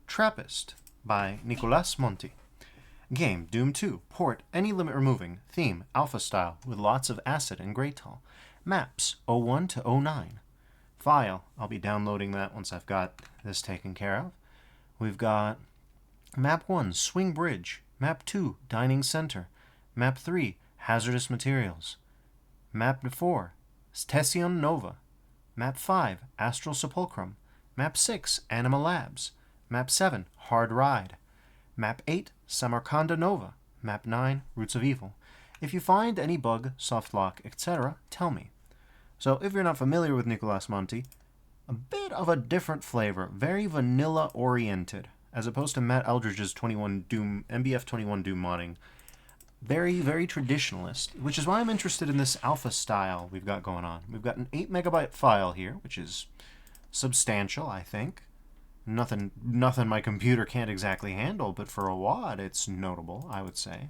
Trappist by Nicolas Monti. Game, Doom 2, port, any limit removing, theme, alpha style, with lots of acid and Greytall. Maps, 01 to 09. File, I'll be downloading that once I've got this taken care of. We've got Map 1, Swing Bridge. Map 2, Dining Center. Map 3, Hazardous Materials. Map 4, Station Nova. Map 5, Astral Sepulchrum. Map 6, Anima Labs. Map 7, Hard Ride. Map 8, Samarcanda Nova. Map 9, Roots of Evil. If you find any bug, soft lock, etc., tell me. So if you're not familiar with Nicolas Monti, a bit of a different flavor, very vanilla-oriented, as opposed to Matt Eldridge's 21 Doom, MBF 21 Doom modding. Very, very traditionalist, which is why I'm interested in this alpha style we've got going on. We've got an 8 megabyte file here, which is substantial, I think. Nothing my computer can't exactly handle, but for a WAD, it's notable, I would say.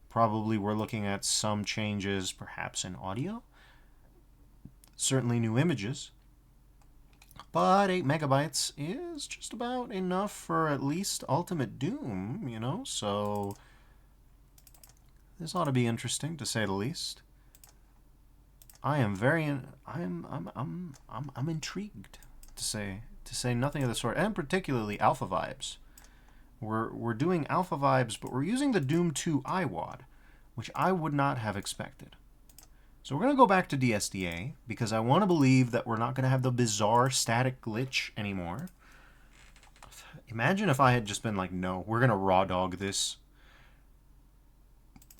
Probably we're looking at some changes, perhaps in audio. Certainly new images. But 8 megabytes is just about enough for at least Ultimate Doom, you know, so this ought to be interesting, to say the least. I am I'm intrigued, to say nothing of the sort, and particularly alpha vibes. We're doing alpha vibes, but we're using the Doom 2 iWAD, which I would not have expected. So we're going to go back to DSDA, because I want to believe that we're not going to have the bizarre static glitch anymore. Imagine if I had just been like, no, we're going to raw dog this.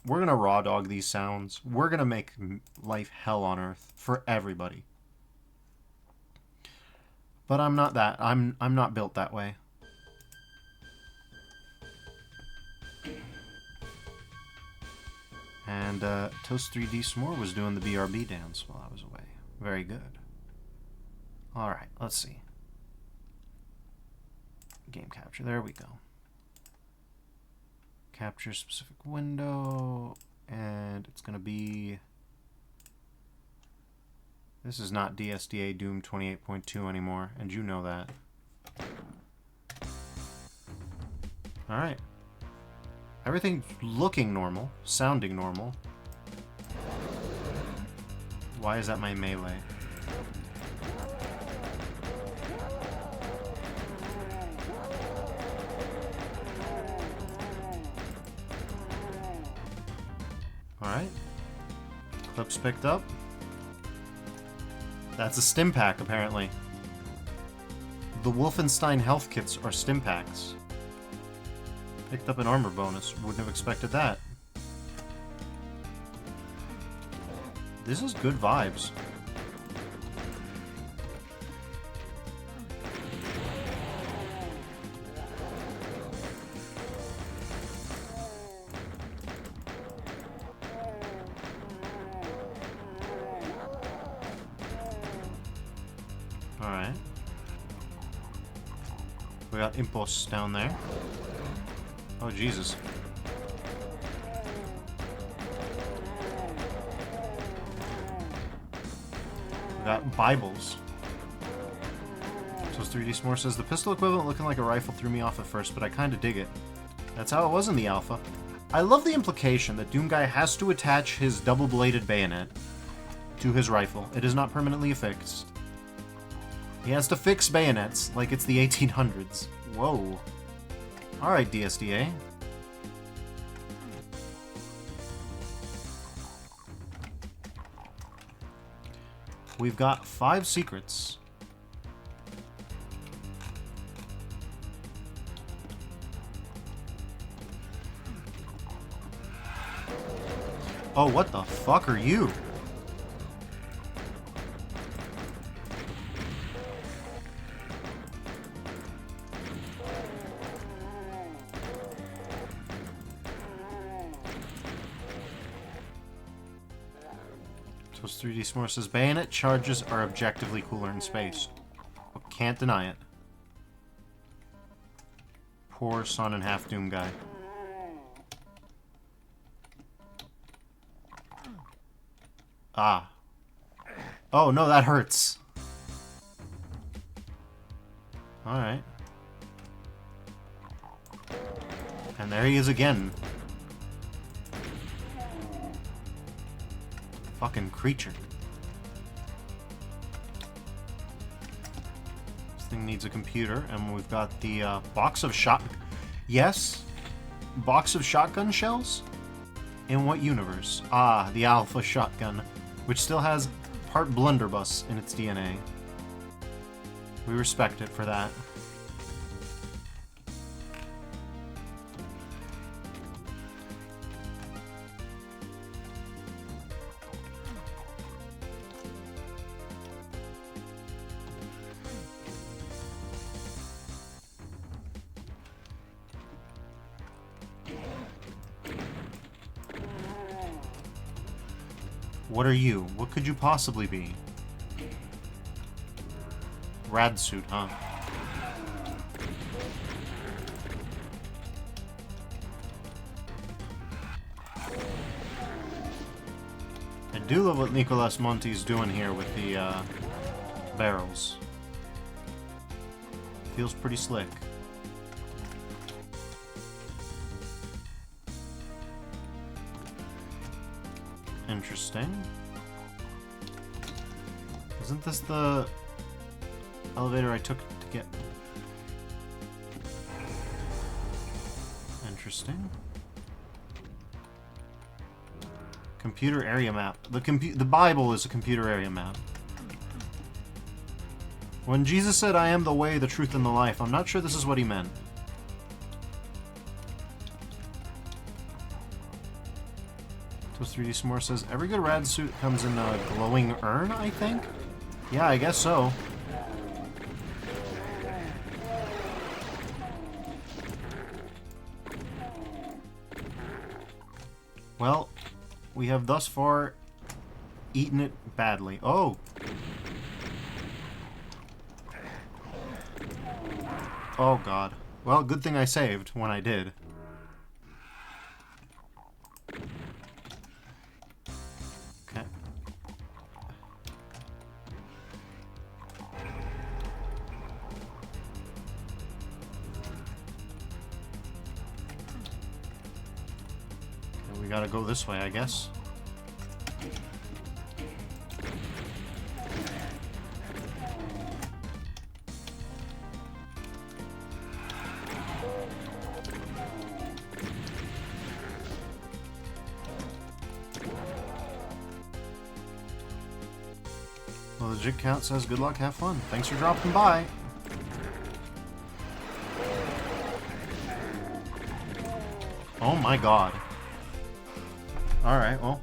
We're going to raw dog these sounds. We're going to make life hell on earth for everybody. But I'm not that. I'm not built that way. And Toast 3D S'more was doing the BRB dance while I was away. Very good. Alright, let's see. Game capture. There we go. Capture specific window. And it's going to be... This is not DSDA Doom 28.2 anymore, and you know that. Alright. Everything's looking normal, sounding normal. Why is that my melee? Alright. Clips picked up. That's a stim pack, apparently. The Wolfenstein health kits are stim packs. Picked up an armor bonus. Wouldn't have expected that. This is good vibes. Alright. We got Impulse down there. Oh, Jesus. We got Bibles. So 3D S'more says, the pistol equivalent looking like a rifle threw me off at first, but I kinda dig it. That's how it was in the alpha. I love the implication that Doom Guy has to attach his double-bladed bayonet to his rifle. It is not permanently affixed. He has to fix bayonets like it's the 1800s. Whoa. Alright, DSDA. We've got 5 secrets. Oh, what the fuck are you? Toast 3D S'more says, bayonet charges are objectively cooler in space. Can't deny it. Poor Son and Half Doom guy. Ah. Oh, no, that hurts. Alright. And there he is again. Fucking creature. This thing needs a computer, and we've got the box of shot... Yes? Box of shotgun shells? In what universe? Ah, the Alpha shotgun, which still has part blunderbuss in its DNA. We respect it for that. What are you? What could you possibly be? Rad suit, huh? I do love what Nicolas Monti's doing here with the barrels. Feels pretty slick. Interesting. Isn't this the elevator I took to get... Interesting. Computer area map. The Bible is a computer area map. When Jesus said, "I am the way, the truth, and the life," I'm not sure this is what he meant. Toast 3D S'more says, every good rad suit comes in a glowing urn, I think? Yeah, I guess so. Well, we have thus far eaten it badly. Oh! Oh god. Well, good thing I saved when I did. Okay. We gotta go this way, I guess. Well, the jig count says good luck, have fun. Thanks for dropping by. Oh my god. Alright, well.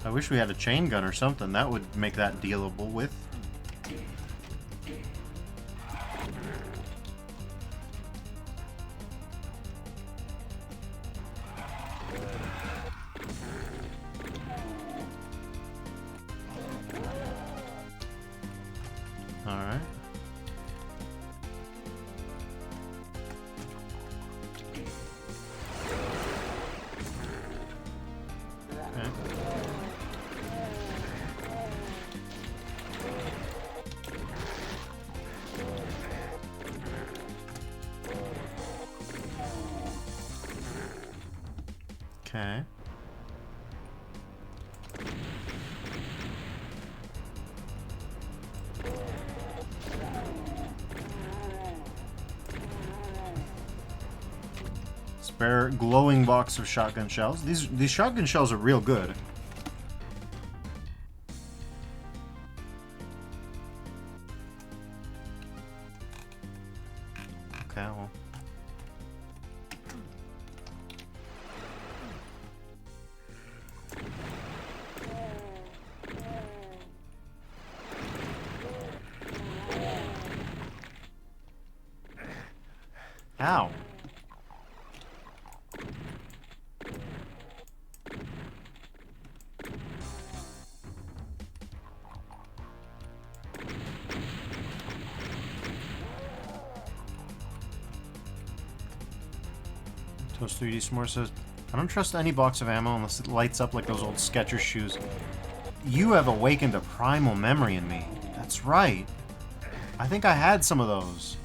I wish we had a chain gun or something. That would make that dealable with. Alright. Okay. Okay. Spare glowing box of shotgun shells. These shotgun shells are real good. Okay, well. Ow. Toast 3D S'more says, I don't trust any box of ammo unless it lights up like those old Skechers shoes. You have awakened a primal memory in me. That's right. I think I had some of those.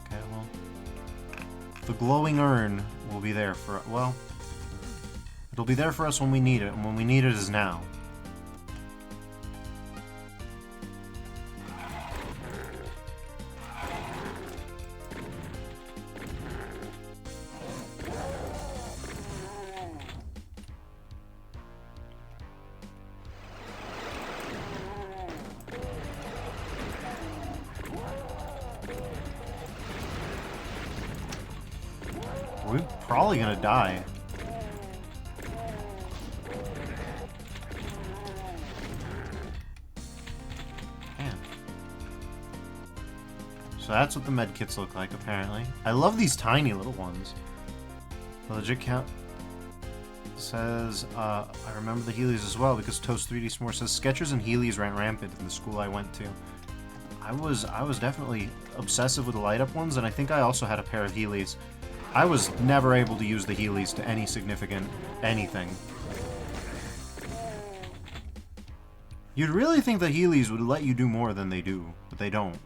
Okay, well. The glowing urn will be there for... Well, it'll be there for us when we need it, and when we need it is now. We're probably gonna die. Man. So that's what the med kits look like, apparently. I love these tiny little ones. The legit count says, I remember the Heelys as well because Toast 3D S'more says Skechers and Heelys ran rampant in the school I went to. I was definitely obsessive with the light up ones, and I think I also had a pair of Heelys. I was never able to use the Heelys to any significant anything. You'd really think the Heelys would let you do more than they do, but they don't.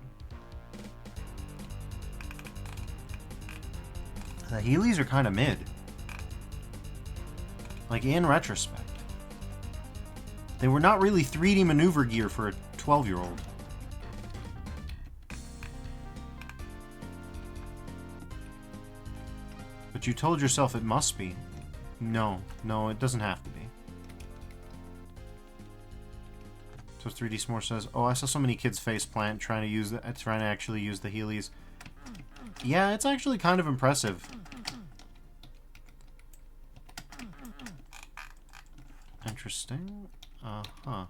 The Heelys are kind of mid. Like, in retrospect. They were not really 3D maneuver gear for a 12-year-old. But you told yourself it must be. No, it doesn't have to be. So 3D S'more says, "Oh, I saw so many kids faceplant trying to actually use the Heelys." Yeah, it's actually kind of impressive. Interesting. Huh.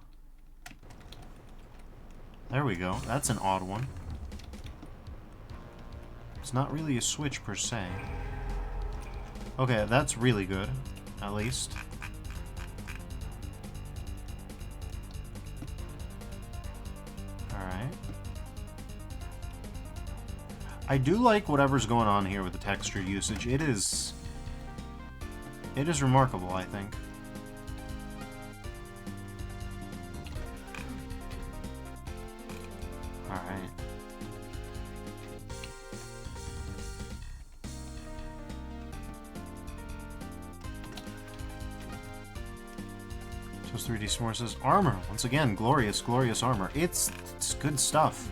There we go. That's an odd one. It's not really a switch per se. Okay, that's really good, at least. Alright. I do like whatever's going on here with the texture usage. It is remarkable, I think. Alright. Just 3D S'more says, armor! Once again, glorious, glorious armor. It's good stuff.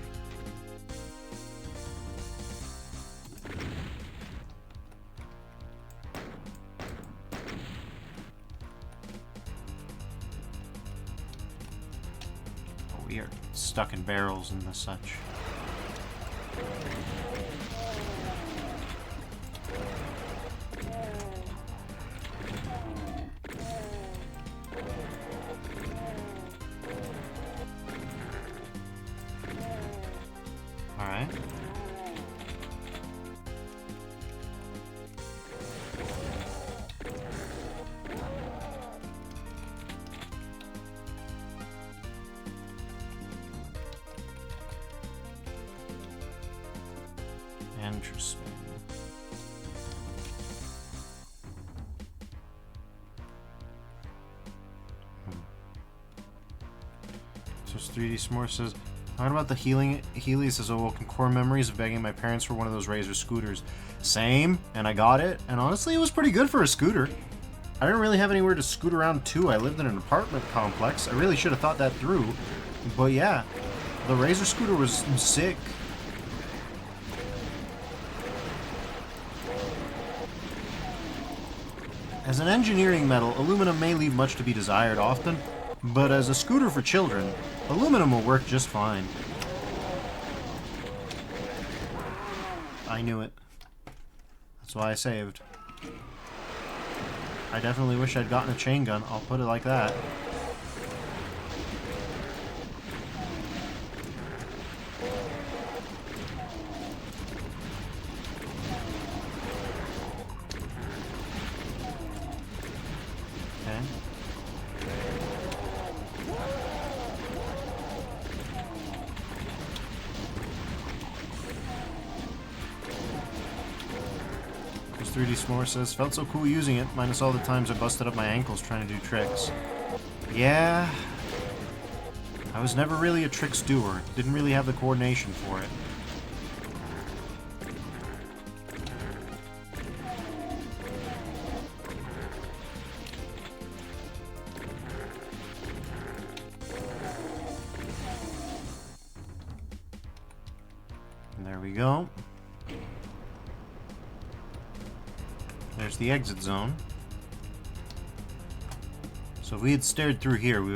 Oh, we are stuck in barrels and the such. Alright. Interesting. Just 3D S'more says, talking about the Heelys says, awoken core memories of begging my parents for one of those Razor scooters. Same, and I got it, and honestly it was pretty good for a scooter. I didn't really have anywhere to scoot around to. I lived in an apartment complex. I really should have thought that through. But yeah, the Razor scooter was sick. As an engineering metal, aluminum may leave much to be desired often, but as a scooter for children, aluminum will work just fine. I knew it. That's why I saved. I definitely wish I'd gotten a chain gun, I'll put it like that. Just 3D S'more says, felt so cool using it, minus all the times I busted up my ankles trying to do tricks. Yeah, I was never really a tricks doer. Didn't really have the coordination for it. And there we go. There's the exit zone. So if we had stared through here, we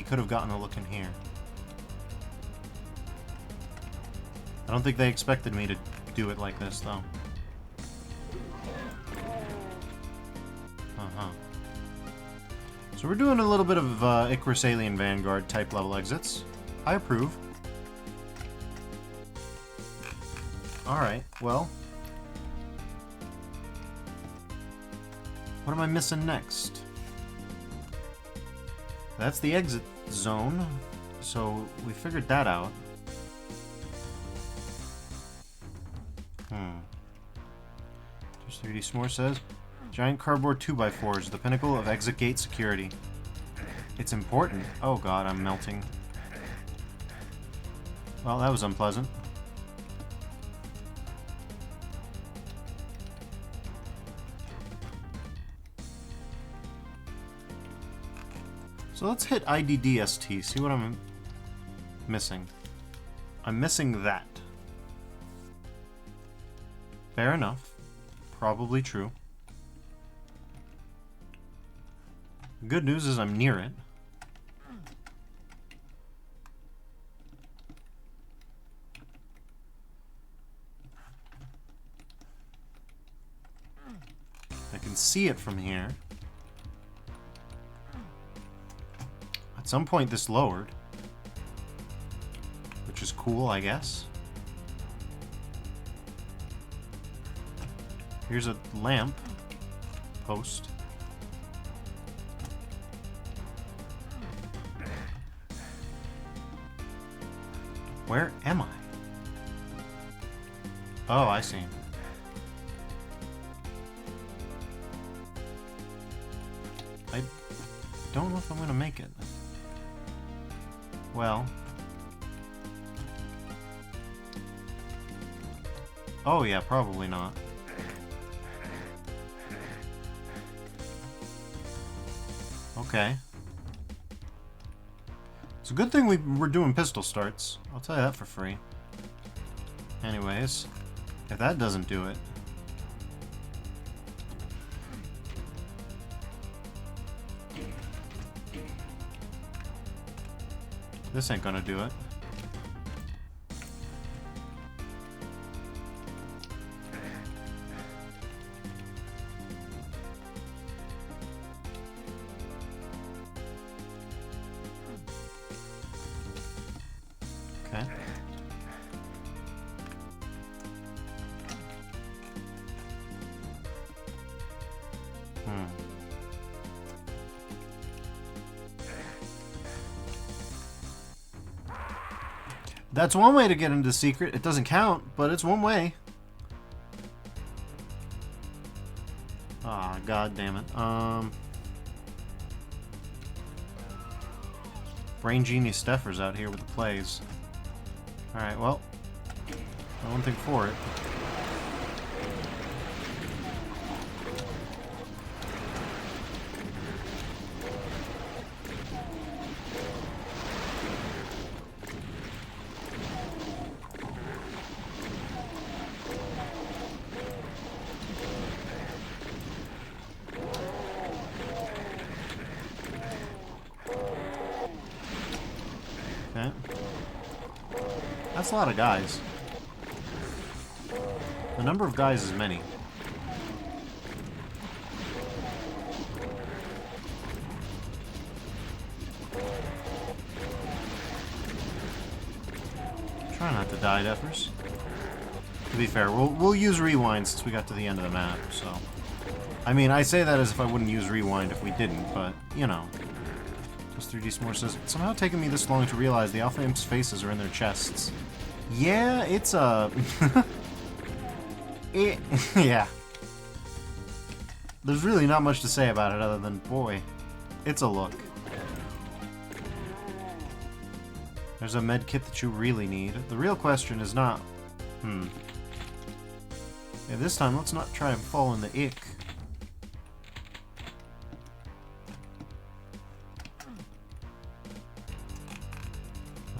could have gotten a look in here. I don't think they expected me to do it like this, though. So we're doing a little bit of Icarus Alien Vanguard type level exits. I approve. Alright, well. What am I missing next? That's the exit zone, so we figured that out. Just 3D S'more says, giant cardboard 2x4s, the pinnacle of exit gate security. It's important. Oh god, I'm melting. Well, that was unpleasant. So let's hit IDDST, see what I'm missing. I'm missing that. Fair enough. Probably true. The good news is I'm near it. I can see it from here. At some point this lowered, which is cool, I guess. Here's a lamp post. Where am I? Oh, I see. I don't know if I'm gonna make it. Well. Oh yeah, probably not. Okay. It's a good thing we're doing pistol starts. I'll tell you that for free. Anyways, if that doesn't do it... This ain't gonna do it. Okay. That's one way to get into the secret. It doesn't count, but it's one way. Ah, god damn it. Brain genius Steffers out here with the plays. Alright, well, I don't think for it. Okay. That's a lot of guys. The number of guys is many. Try not to die, Deffers. To be fair, we'll use rewind since we got to the end of the map, so... I mean, I say that as if I wouldn't use rewind if we didn't, but, you know. Just 3D S'more says, it's somehow taken me this long to realize the Alpha Imps' faces are in their chests. Yeah, it's a... yeah. There's really not much to say about it other than, boy, it's a look. There's a med kit that you really need. The real question is not, yeah, this time let's not try and fall in the ick.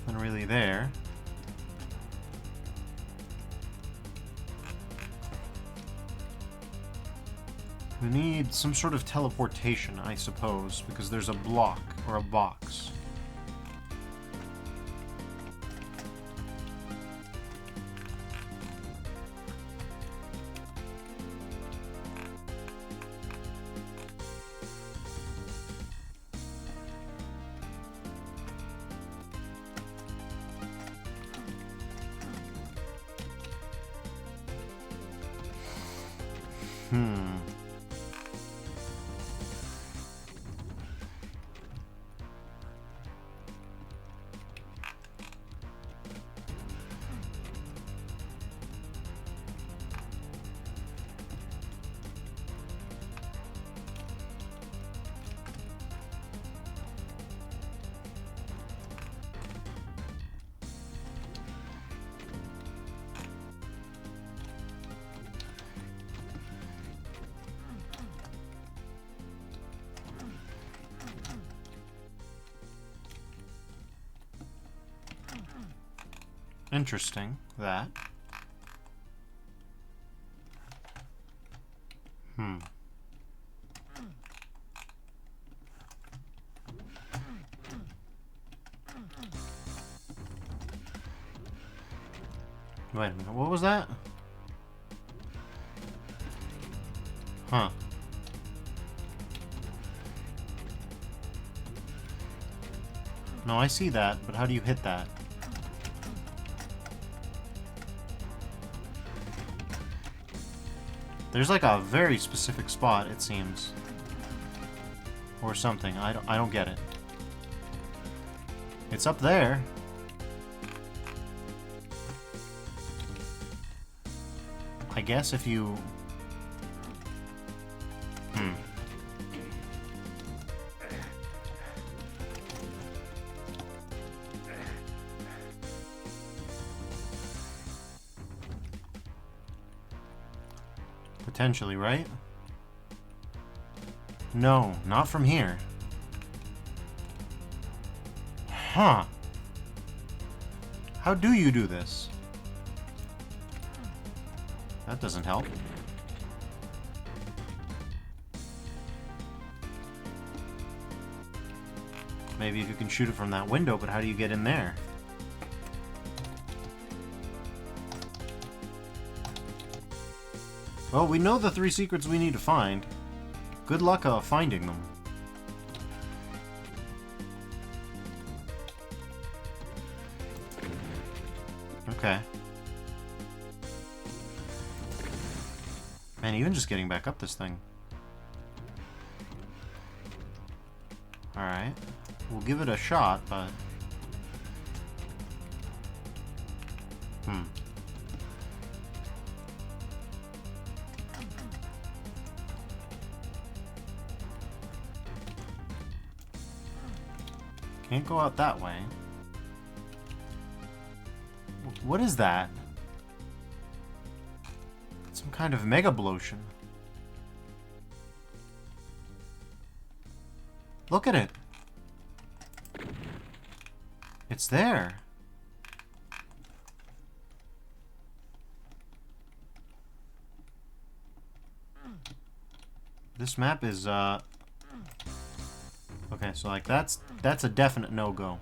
Nothing really there. We need some sort of teleportation, I suppose, because there's a block or a box. Interesting, that. Wait a minute, what was that? Huh. No, I see that, but how do you hit that? There's like a very specific spot, it seems. Or something. I don't get it. It's up there. I guess if you... Potentially, right? No, not from here. Huh. How do you do this? That doesn't help. Maybe if you can shoot it from that window, but how do you get in there? Well, we know the 3 secrets we need to find. Good luck finding them. Okay. Man, even just getting back up this thing. Alright. We'll give it a shot, but... Can't go out that way. What is that? Some kind of mega blotion. Look at it. It's there. This map is okay, so like that's a definite no-go.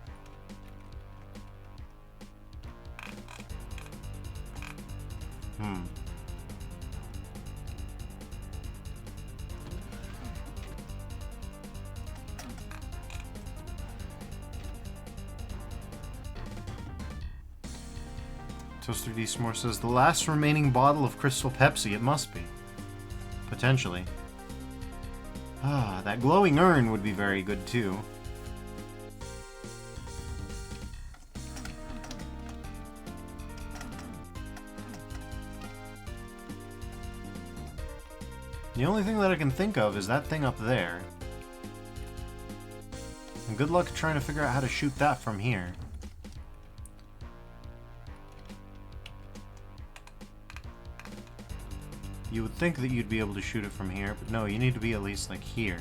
Toaster D S'more says, the last remaining bottle of Crystal Pepsi, it must be. Potentially. Ah, that glowing urn would be very good too. The only thing that I can think of is that thing up there. And good luck trying to figure out how to shoot that from here. You would think that you'd be able to shoot it from here, but no, you need to be at least, like, here.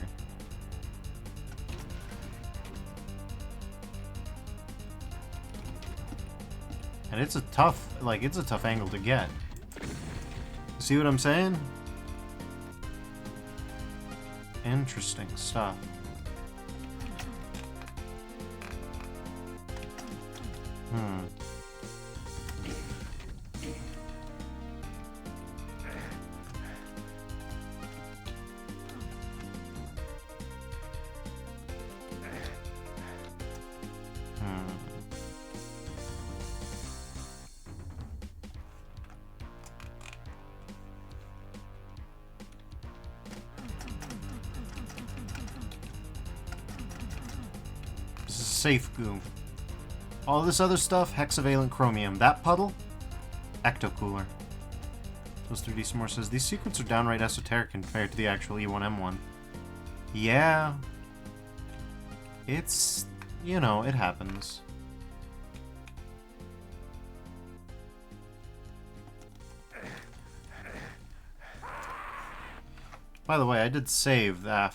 And it's a tough, like, it's a tough angle to get. See what I'm saying? Interesting stuff. Safe goo. All this other stuff, hexavalent chromium. That puddle, ectocooler. Plus 3D S'more says, these secrets are downright esoteric compared to the actual E1M1. Yeah. It's, you know, it happens. By the way, I did save that.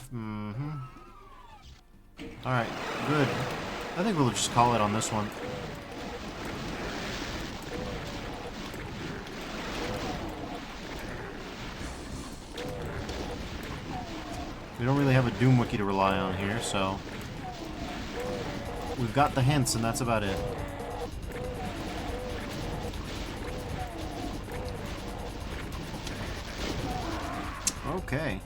Alright, good. I think we'll just call it on this one. We don't really have a Doom Wiki to rely on here, so... we've got the hints, and that's about it. Okay.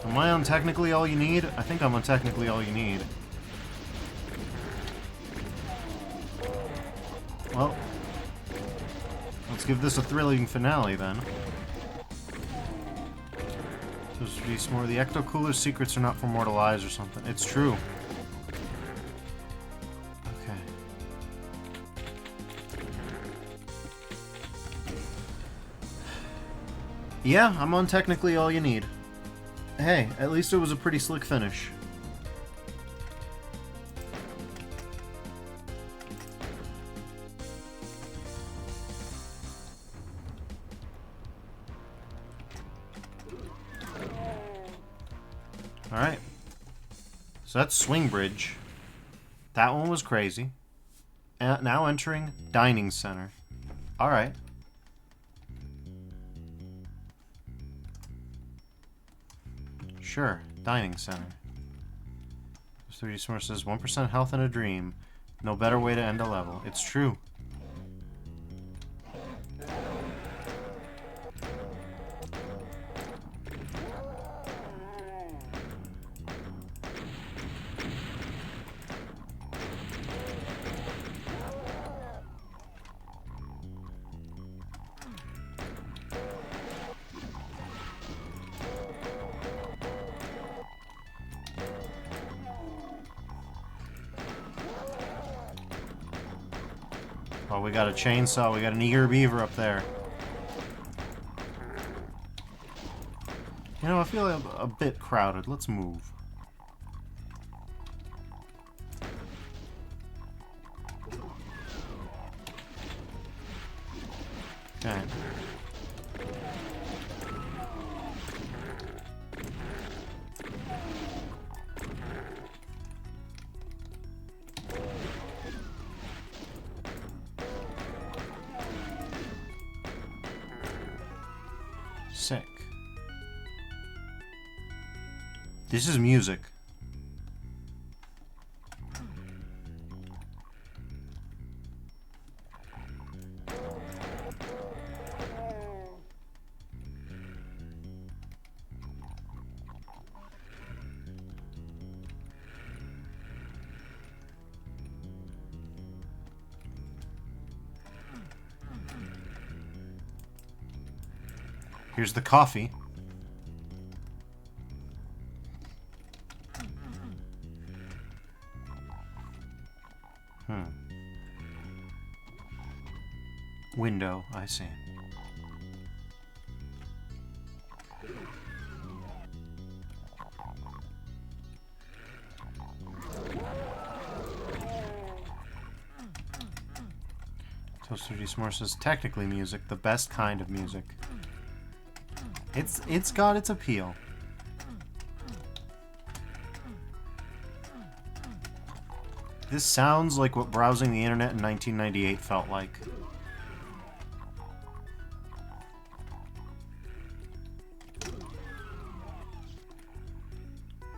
Am I on technically all you need? I think I'm on technically all you need. Well, let's give this a thrilling finale then. There's these more. The ectocooler secrets are not for mortal eyes or something. It's true. Okay. Yeah, I'm on technically all you need. Hey, at least it was a pretty slick finish. Alright. So that's Swing Bridge. That one was crazy. Now entering Dining Center. Alright. Sure, Dining Center. 3D S'more says 1% health in a dream. No better way to end a level. It's true. Oh, we got a chainsaw. We got an eager beaver up there. You know, I feel a bit crowded. Let's move. Okay. Sick. This is music. Here's the coffee. Window, I see. Toaster D S'more says, technically music, the best kind of music. It's got its appeal. This sounds like what browsing the internet in 1998 felt like.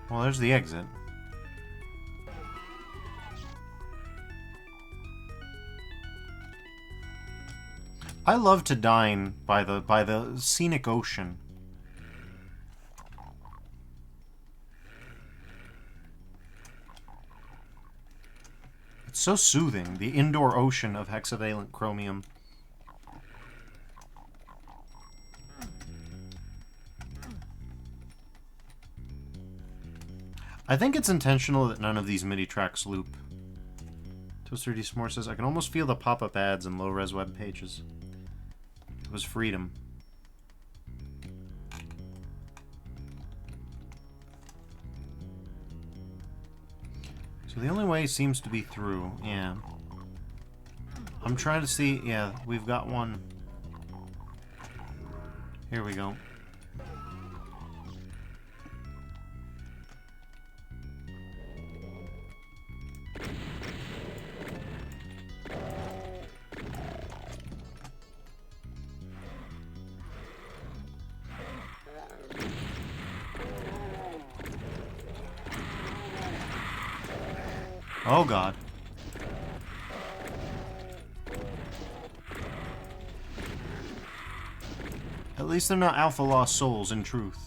Well, there's the exit. I love to dine by the scenic ocean. It's so soothing, the indoor ocean of hexavalent chromium. I think it's intentional that none of these MIDI tracks loop. Toaster D S'more says, I can almost feel the pop-up ads and low-res web pages. It was freedom. So the only way seems to be through, yeah. I'm trying to see, yeah, we've got one. Here we go. Oh god. At least they're not Alpha Lost Souls in truth.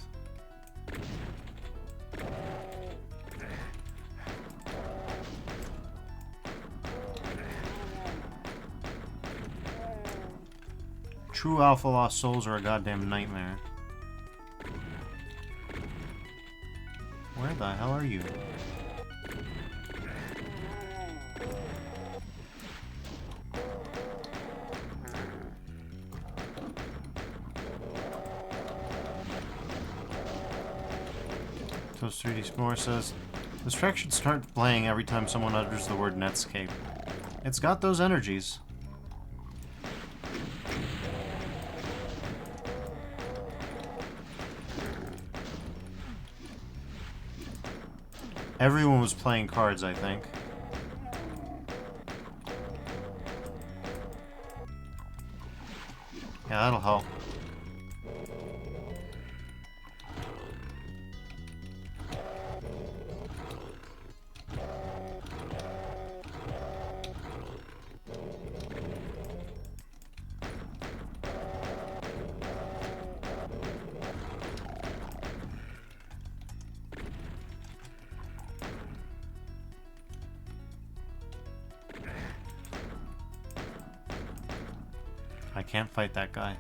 True Alpha Lost Souls are a goddamn nightmare. Where the hell are you? Toaster D S'more says, this track should start playing every time someone utters the word Netscape. It's got those energies. Everyone was playing cards, I think. Yeah, that'll help. I can't fight that guy.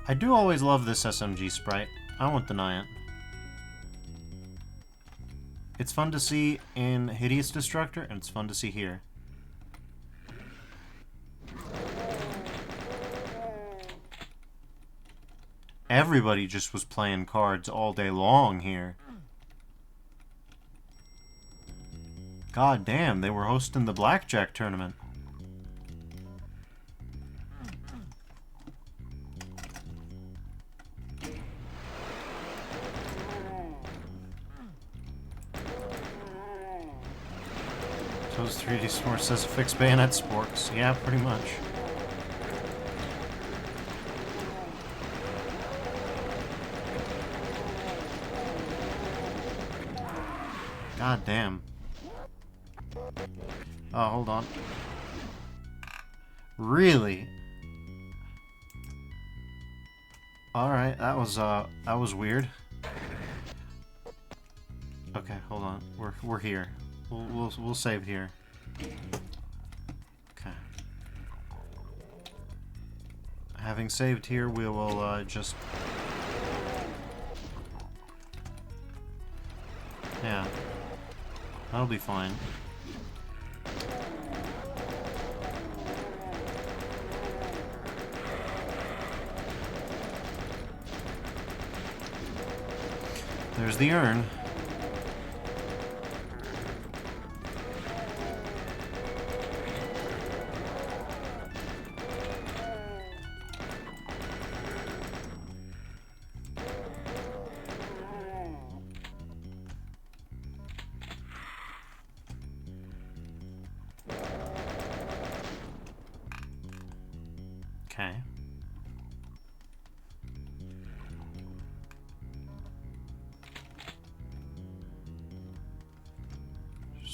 I do always love this SMG sprite. I won't deny it. It's fun to see in Hideous Destructor, and it's fun to see here. Everybody just was playing cards all day long here. God damn, they were hosting the blackjack tournament. Toast 3D S'more says fix bayonet sporks. Yeah, pretty much. God damn. Oh, hold on. Really? Alright, that was weird. Okay, hold on. We're here. We'll save here. Okay. Having saved here, we will just... Yeah. That'll be fine. There's the urn. Okay.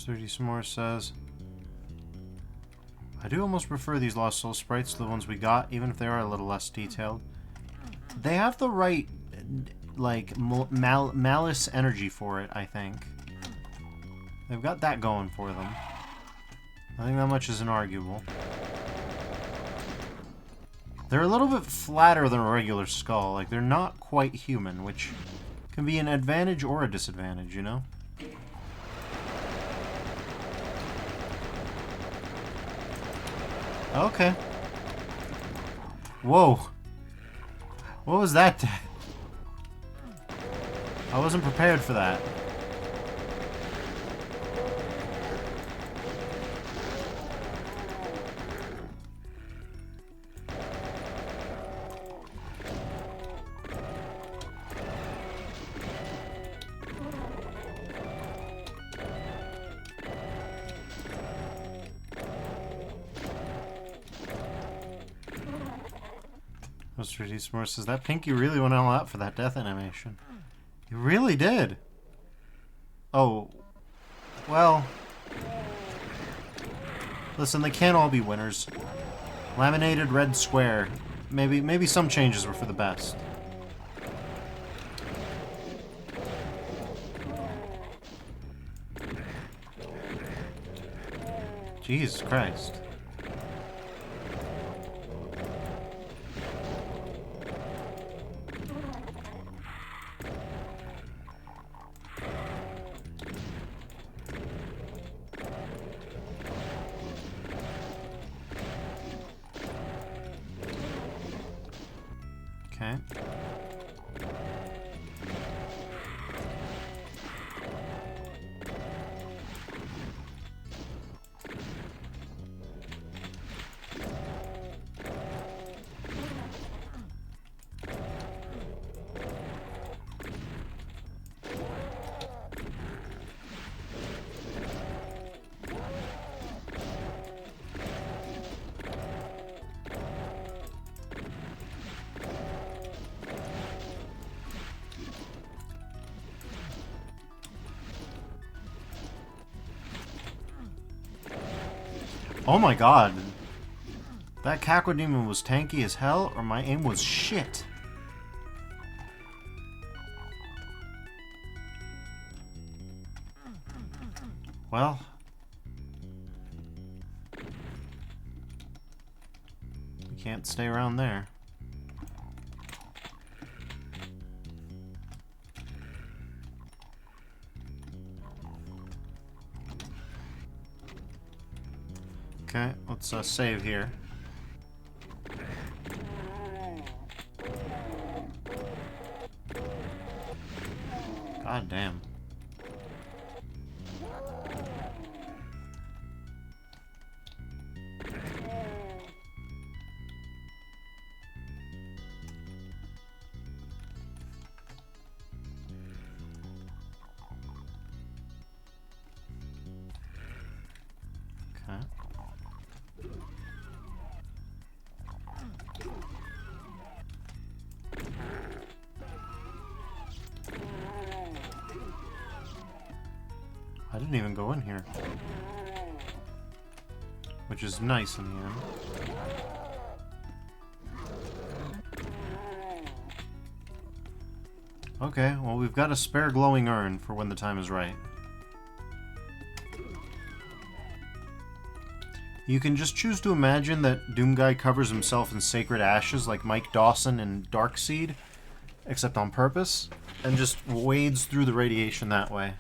30 some more says, I do almost prefer these Lost Soul sprites to the ones we got, even if they are a little less detailed. They have the right, like, malice energy for it, I think. They've got that going for them. I think that much is inarguable. They're a little bit flatter than a regular skull. Like, they're not quite human, which can be an advantage or a disadvantage, you know? Okay. Whoa. What was that? I wasn't prepared for that. Mr. D. Smore says, that Pinky really went all out for that death animation. He really did. Oh. Well. Listen, they can't all be winners. Laminated red square. Maybe some changes were for the best. Jesus Christ. Okay. Oh my god. That Cacodemon was tanky as hell, or my aim was shit. Well. We can't stay around there. Okay, let's save here. God damn. Okay. I didn't even go in here. Which is nice in the end. Okay, well, we've got a spare glowing urn for when the time is right. You can just choose to imagine that Doomguy covers himself in sacred ashes like Mike Dawson in Darkseid, except on purpose, and just wades through the radiation that way.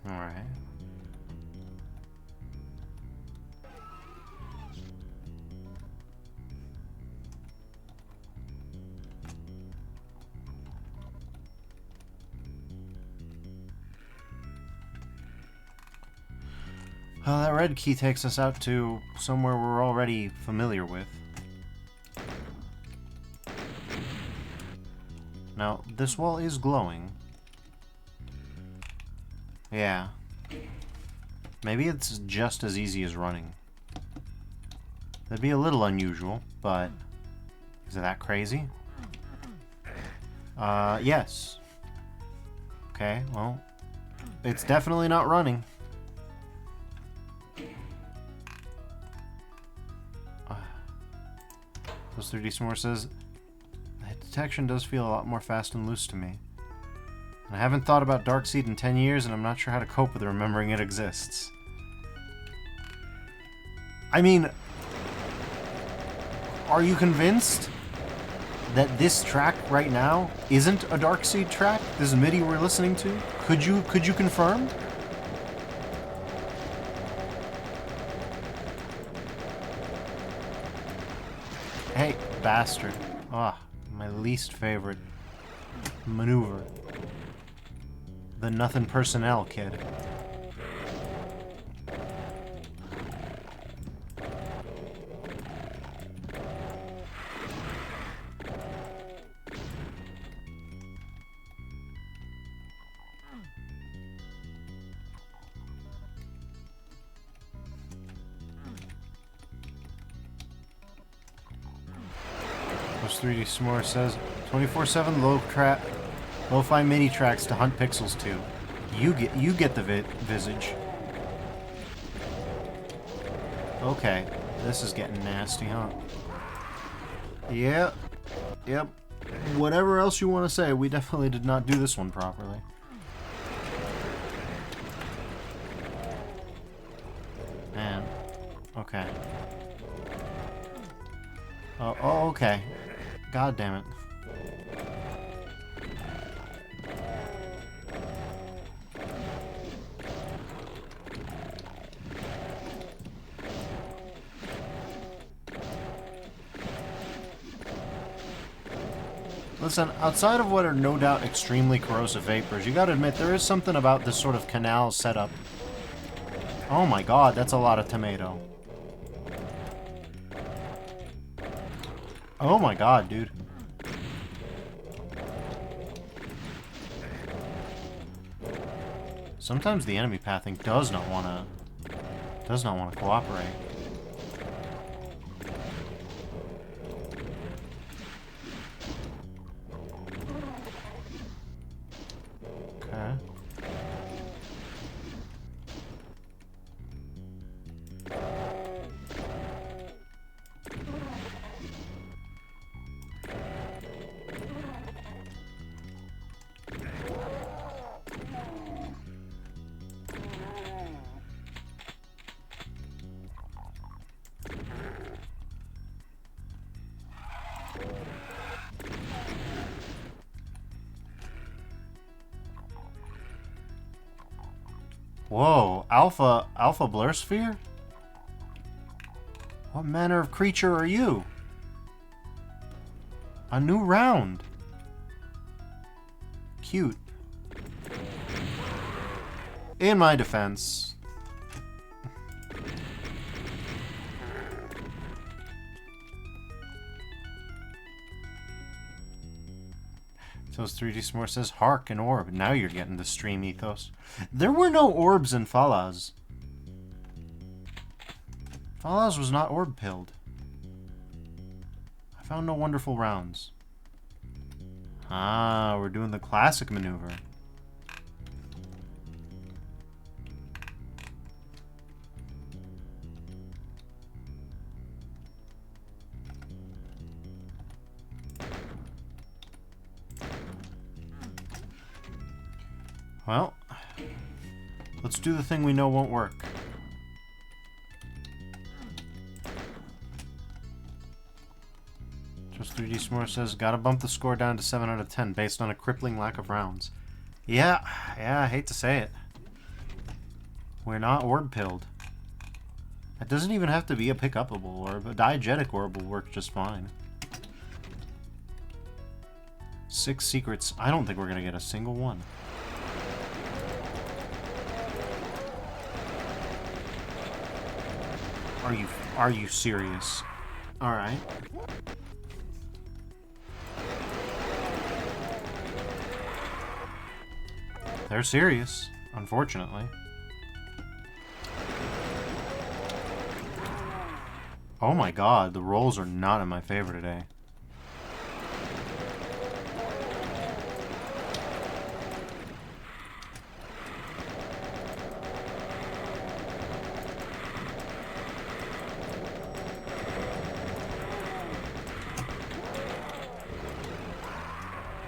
Alright. That red key takes us out to somewhere we're already familiar with. Now, this wall is glowing. Yeah. Maybe it's just as easy as running. That'd be a little unusual, but is it that crazy? Yes. Okay, well, it's definitely not running. Plus 3D S'more says, the detection does feel a lot more fast and loose to me. And I haven't thought about Darkseid in 10 years, and I'm not sure how to cope with remembering it exists. I mean, are you convinced that this track right now isn't a Darkseid track? This MIDI we're listening to? Could you confirm? Hey, bastard. Ah, my least favorite maneuver. The nothing personnel kid. Plus 3D S'more says 24/7 lo-fi MIDI tracks to hunt pixels to. You get the visage. Okay, this is getting nasty, huh? Yep. Whatever else you want to say, we definitely did not do this one properly. Man. Okay. Oh, okay. God damn it. Listen, outside of what are no doubt extremely corrosive vapors, you gotta admit there is something about this sort of canal setup. Oh my god, that's a lot of tomato. Oh my god, dude. Sometimes the enemy pathing does not wanna cooperate. Okay. Whoa, Alpha Blur Sphere? What manner of creature are you? A new round. Cute. In my defense. Ethos 3D S'more says, Hark, an orb. Now you're getting the stream, Ethos. There were no orbs in Falaz. Falaz was not orb-pilled. I found no wonderful rounds. Ah, we're doing the classic maneuver. Well, let's do the thing we know won't work. Just 3D S'more says, gotta bump the score down to 7 out of 10 based on a crippling lack of rounds. Yeah, I hate to say it. We're not orb-pilled. It doesn't even have to be a pick-upable orb. A diegetic orb will work just fine. 6 secrets. I don't think we're gonna get a single one. Are you serious? Alright. They're serious, unfortunately. Oh my god, the rolls are not in my favor today.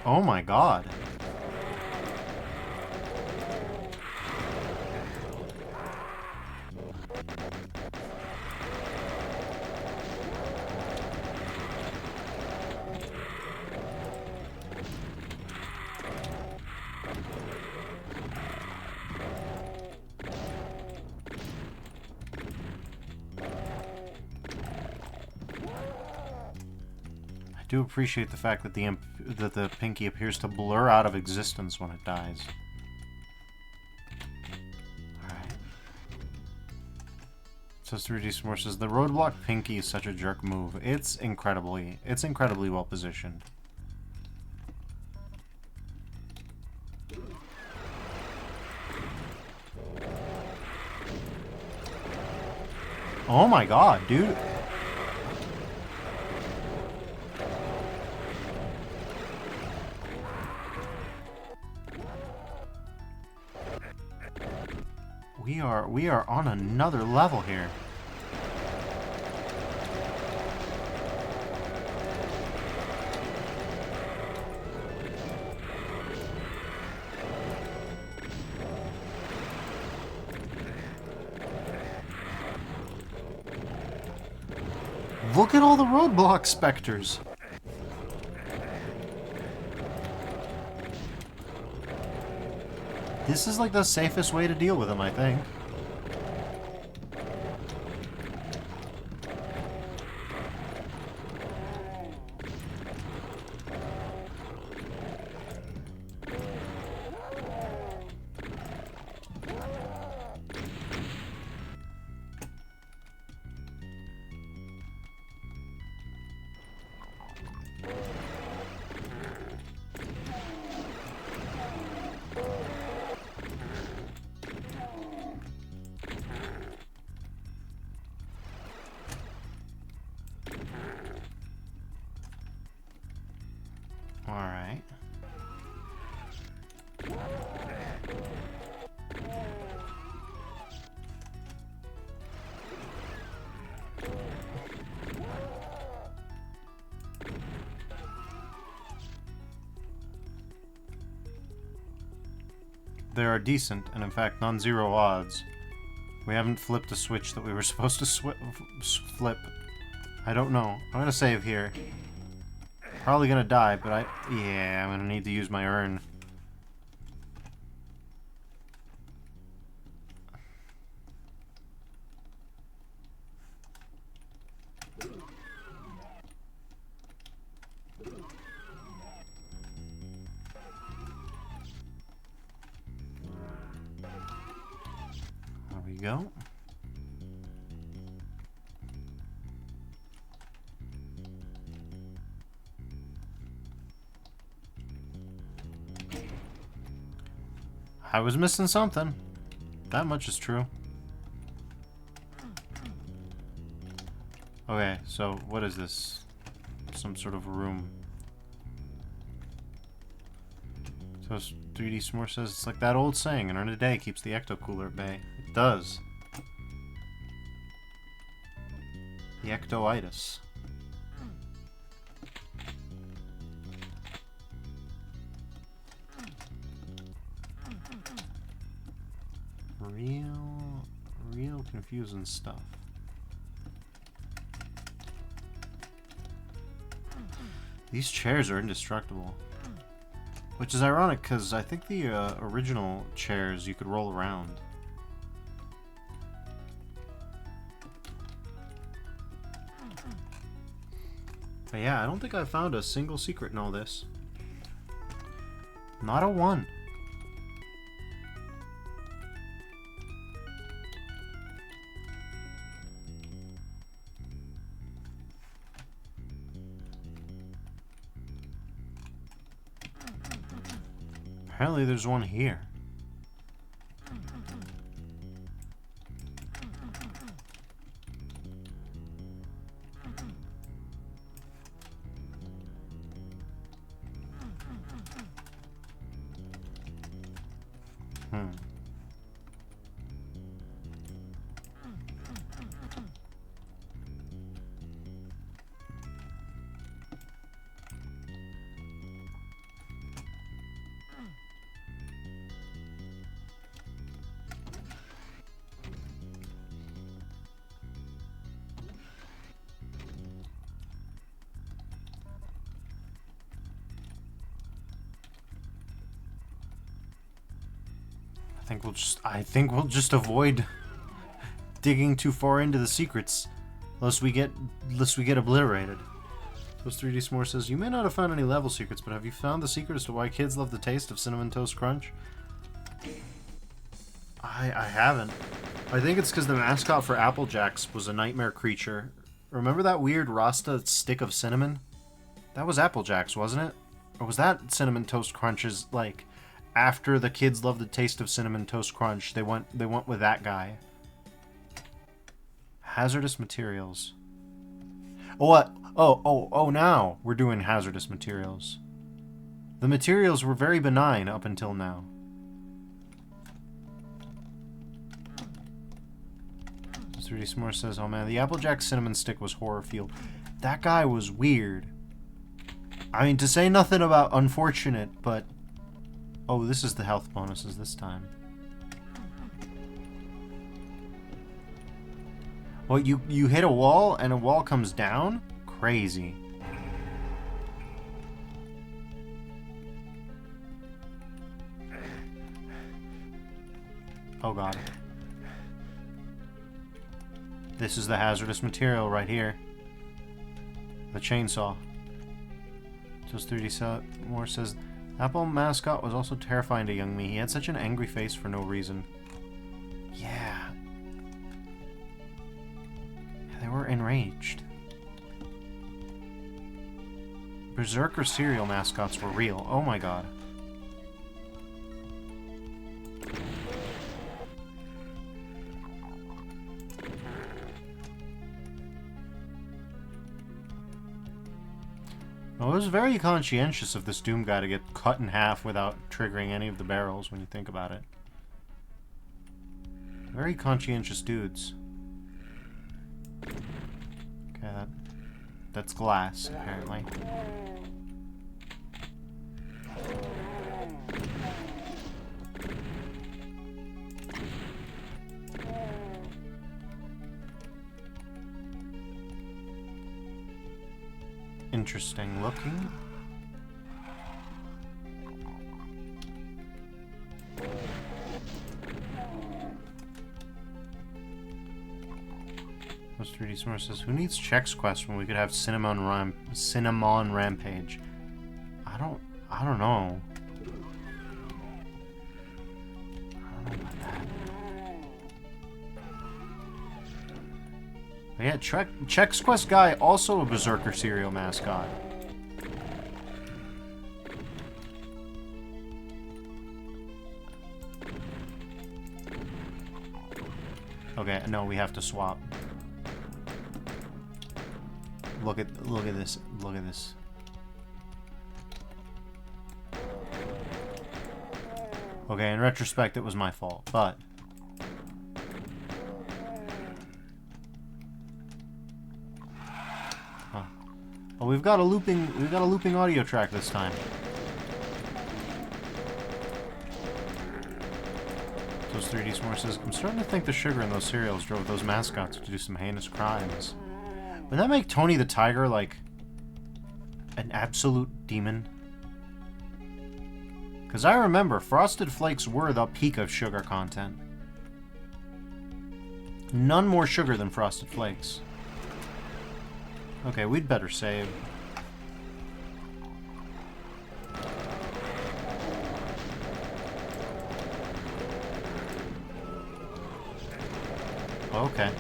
Oh my god. I do appreciate the fact that the pinky appears to blur out of existence when it dies. Alright. Says 3D S'more says, the roadblock pinky is such a jerk move. It's incredibly well positioned. Oh my god, dude. We are on another level here. Look at all the roadblock specters. This is like the safest way to deal with them, I think. Alright. They are decent, and in fact non-zero odds. We haven't flipped a switch that we were supposed to flip. I don't know. I'm gonna save here. Probably gonna die, but yeah, I'm gonna need to use my urn. There we go. I was missing something. That much is true. Okay, so what is this? Some sort of room. So 3D S'more says it's like that old saying, an earned a day keeps the ecto-cooler at bay. It does. The ecto-itis. Real confusing stuff. These chairs are indestructible. Which is ironic, because I think the original chairs you could roll around. But yeah, I don't think I found a single secret in all this. Not a one. Apparently there's one here. I think we'll just avoid digging too far into the secrets, lest we get obliterated. Post 3D S'more says, you may not have found any level secrets, but have you found the secret as to why kids love the taste of Cinnamon Toast Crunch? I haven't. I think it's because the mascot for Apple Jacks was a nightmare creature. Remember that weird Rasta stick of cinnamon? That was Apple Jacks, wasn't it? Or was that Cinnamon Toast Crunch's, like, after the kids loved the taste of Cinnamon Toast Crunch, they went with that guy. Hazardous materials. Oh, what? Oh, now we're doing hazardous materials. The materials were very benign up until now. Mr. D. S'more says, oh man, the Applejack cinnamon stick was horror fuel. That guy was weird. I mean, to say nothing about unfortunate, but... Oh, this is the health bonuses this time. Well, you hit a wall and a wall comes down? Crazy. Oh god. This is the hazardous material right here. The chainsaw. Just 3D more says, Apple mascot was also terrifying to young me. He had such an angry face for no reason. Yeah. They were enraged. Berserker cereal mascots were real. Oh my god. Well, it was very conscientious of this Doom guy to get cut in half without triggering any of the barrels when you think about it. Very conscientious dudes. Okay, that's glass, apparently. Interesting looking. Post 3D S'more says, who needs Chex Quest when we could have Cinnamon Rampage? I don't know. I don't know about that. But yeah, Chex Quest guy, also a Berserker cereal mascot. Okay, no, we have to swap. Look at this. Look at this. Okay, in retrospect, it was my fault, but huh. Oh, we've got a looping audio track this time. Those 3D S'mores. I'm starting to think the sugar in those cereals drove those mascots to do some heinous crimes. Would that make Tony the Tiger, like, an absolute demon? Because I remember, Frosted Flakes were the peak of sugar content. None more sugar than Frosted Flakes. Okay, we'd better save. Okay.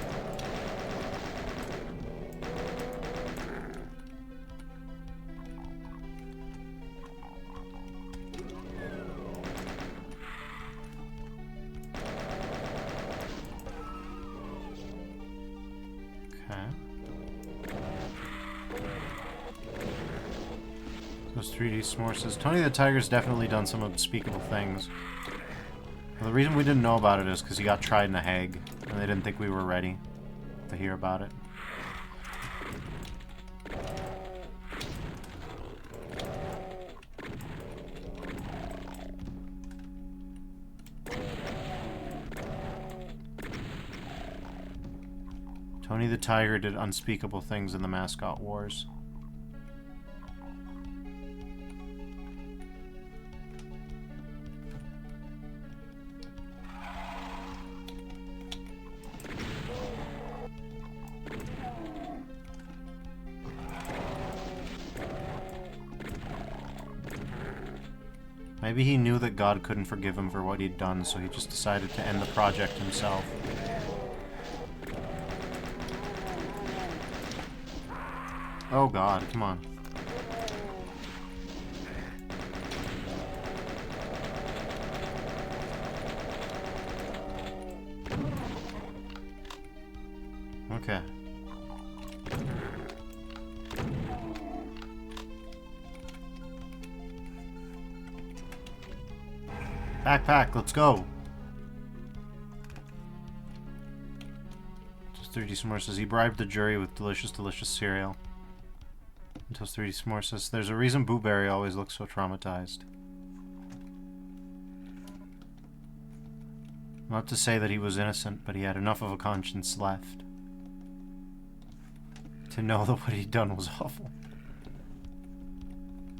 Those 3D S'mores says, Tony the Tiger's definitely done some unspeakable things. Well, the reason we didn't know about it is because he got tried in The Hague, and they didn't think we were ready to hear about it. Tony the Tiger did unspeakable things in the Mascot Wars. Maybe he knew that God couldn't forgive him for what he'd done, so he just decided to end the project himself. Oh God, come on. Okay. Backpack, let's go. Just 3D S'more says he bribed the jury with delicious, delicious cereal. Until 3D S'more says there's a reason Booberry always looks so traumatized. Not to say that he was innocent, but he had enough of a conscience left to know that what he'd done was awful.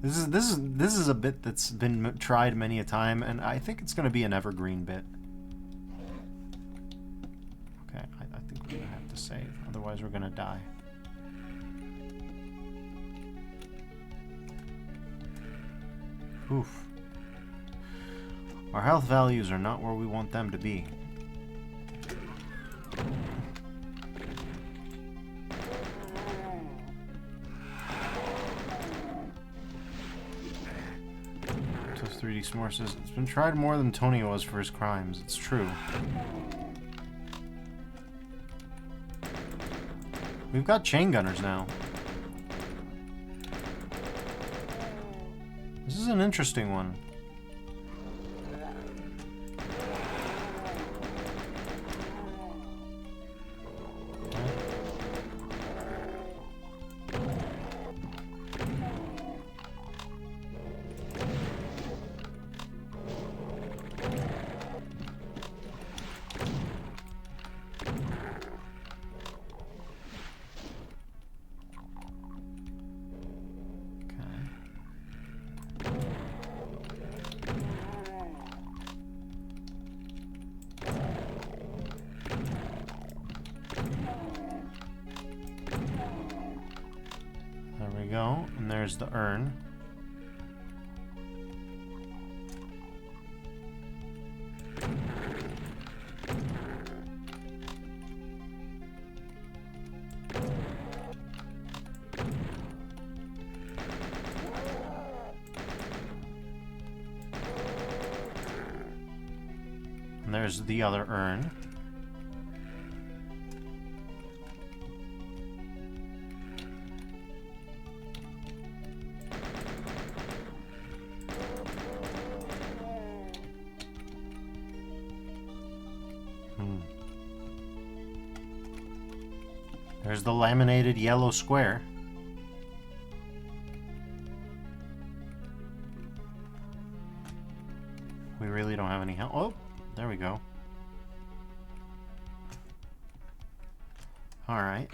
This is a bit that's been tried many a time, and I think it's going to be an evergreen bit. Okay, I think we're going to have to save, otherwise we're going to die. Oof. Our health values are not where we want them to be. Those 3D S'more says, it's been tried more than Tony was for his crimes. It's true. We've got chain gunners now. This is an interesting one. Go, and there's the urn. And there's the other urn. There's the laminated yellow square. We really don't have any help. Oh, there we go. Alright.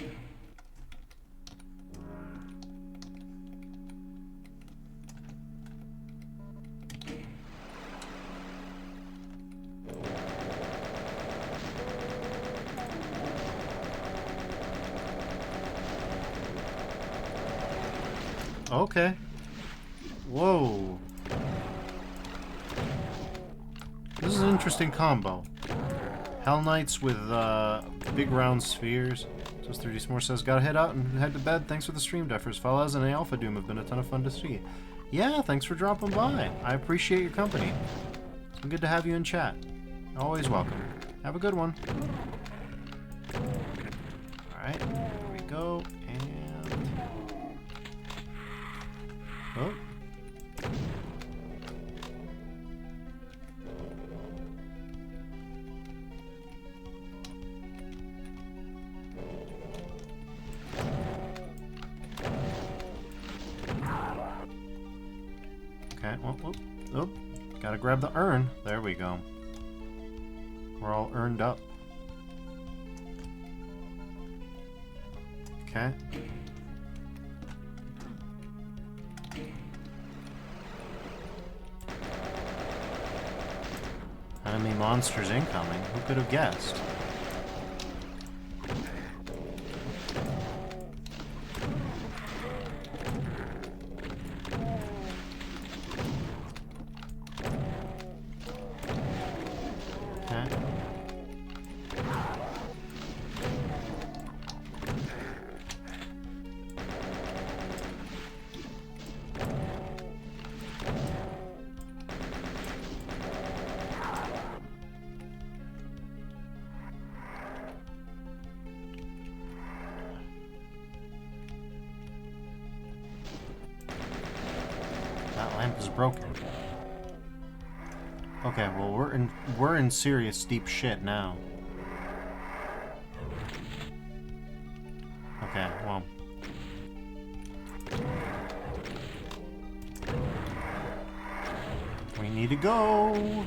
Okay. Whoa. This is an interesting combo. Hell Knights with big round spheres. Just 3D S'more says, gotta head out and head to bed. Thanks for the stream, Duffers. Fellas and Alpha Doom have been a ton of fun to see. Yeah, thanks for dropping by. I appreciate your company. It's been good to have you in chat. Always welcome. Have a good one. Alright, here we go. And... oh. Okay, oh, gotta grab the urn. There we go. We're all earned up. Okay. Enemy monsters incoming. Who could have guessed? Lamp is broken. Okay, well we're in serious deep shit now. Okay, well. We need to go.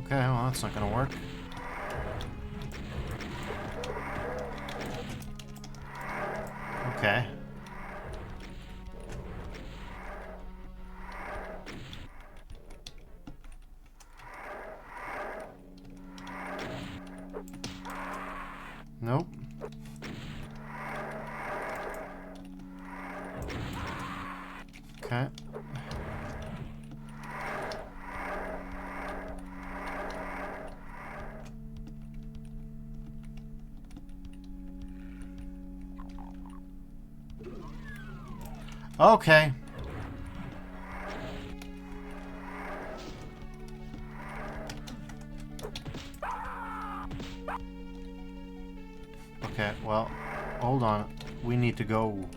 Okay, well that's not gonna work. Okay. Nope. Okay. Okay. Okay, well, hold on. We need to go.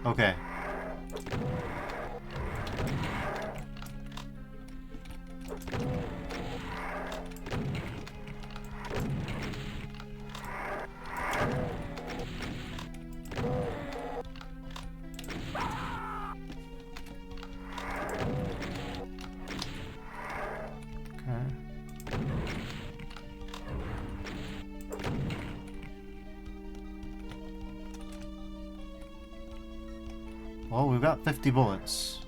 Okay. Well, we've got 50 bullets.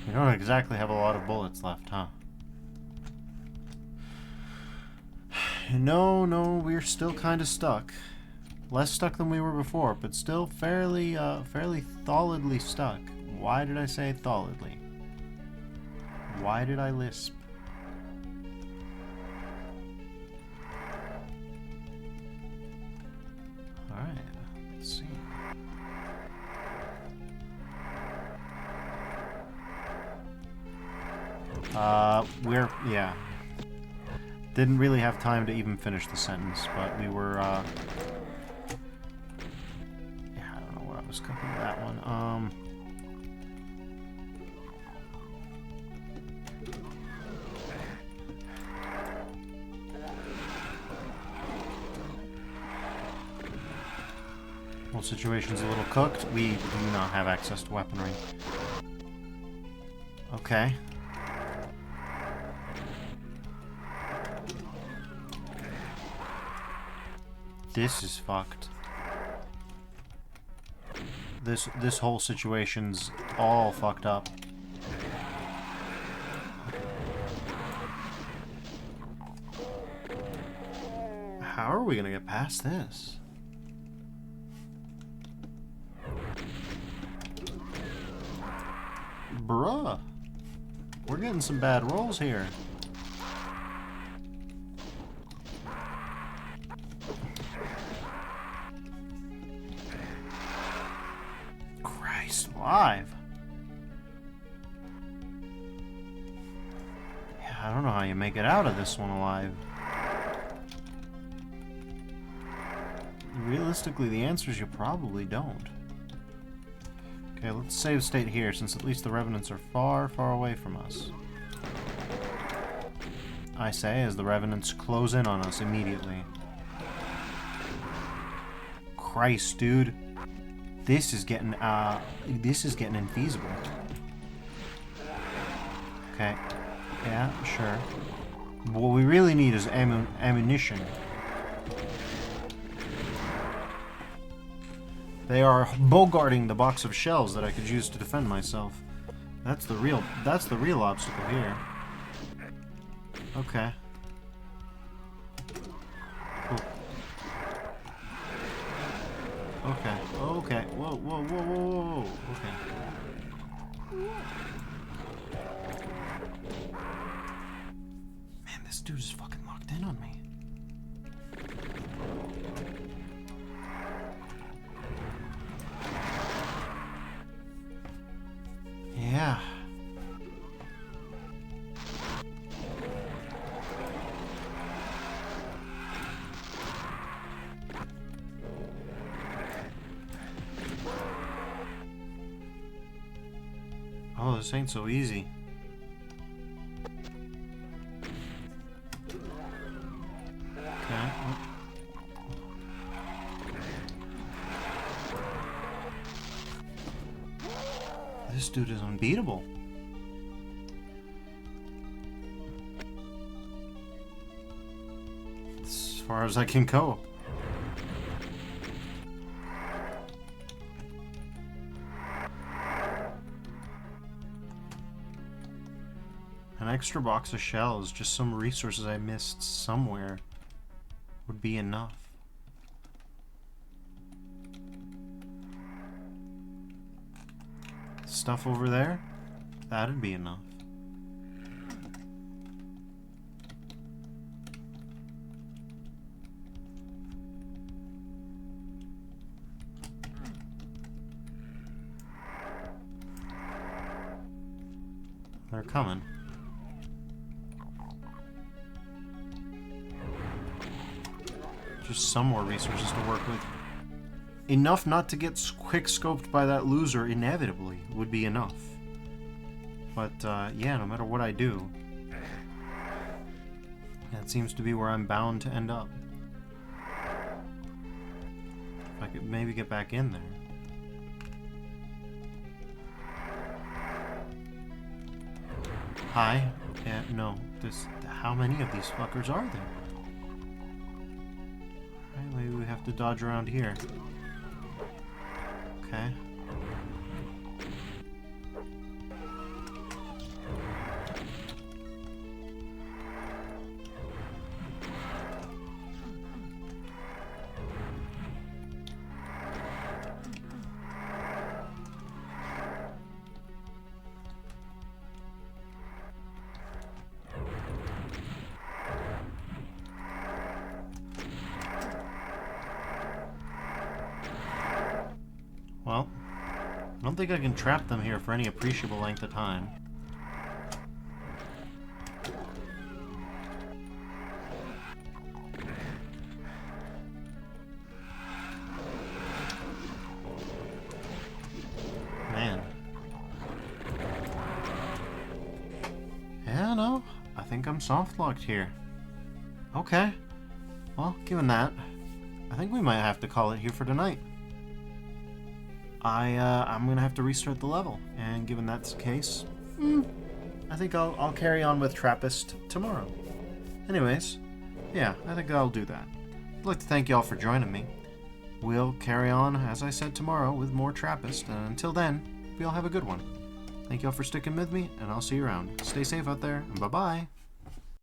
We don't exactly have a lot of bullets left, huh? No, we're still kind of stuck. Less stuck than we were before, but still fairly solidly stuck. Why did I say solidly? Why did I lisp? Alright, let's see. Yeah. Didn't really have time to even finish the sentence, but we were, yeah, I don't know what I was cooking with that one. Whole situation's a little cooked. We do not have access to weaponry. Okay. This is fucked. This whole situation's all fucked up. How are we gonna get past this? Bruh. We're getting some bad rolls here. Christ alive. Yeah, I don't know how you make it out of this one alive. Realistically, the answer is you probably don't. Okay, let's save state here, since at least the Revenants are far, far away from us. I say, as the Revenants close in on us immediately. Christ, dude. This is getting infeasible. Okay. Yeah, sure. What we really need is ammunition. They are bogarting the box of shells that I could use to defend myself. That's the real obstacle here. Okay. Cool. Okay. Okay. Whoa, whoa, whoa, whoa, whoa. Okay. Man, this dude is fucking locked in on me. Yeah. Oh, this ain't so easy. Okay. This dude is unbeatable. As far as I can go. An extra box of shells, just some resources I missed somewhere, would be enough. Stuff over there, that'd be enough. They're coming. Just some more resources to work with. Enough not to get quick-scoped by that loser inevitably would be enough. But, yeah, no matter what I do, that seems to be where I'm bound to end up. If I could maybe get back in there. Hi? Yeah, no. How many of these fuckers are there? Alright, maybe we have to dodge around here. Okay. Well, I don't think I can trap them here for any appreciable length of time. I'm soft-locked here. Okay. Well, given that, I think we might have to call it here for tonight. I'm gonna have to restart the level, and given that's the case, I think I'll carry on with Trappist tomorrow. Anyways, yeah, I think I'll do that. I'd like to thank y'all for joining me. We'll carry on, as I said, tomorrow with more Trappist, and until then, we all have a good one. Thank y'all for sticking with me, and I'll see you around. Stay safe out there, and bye-bye.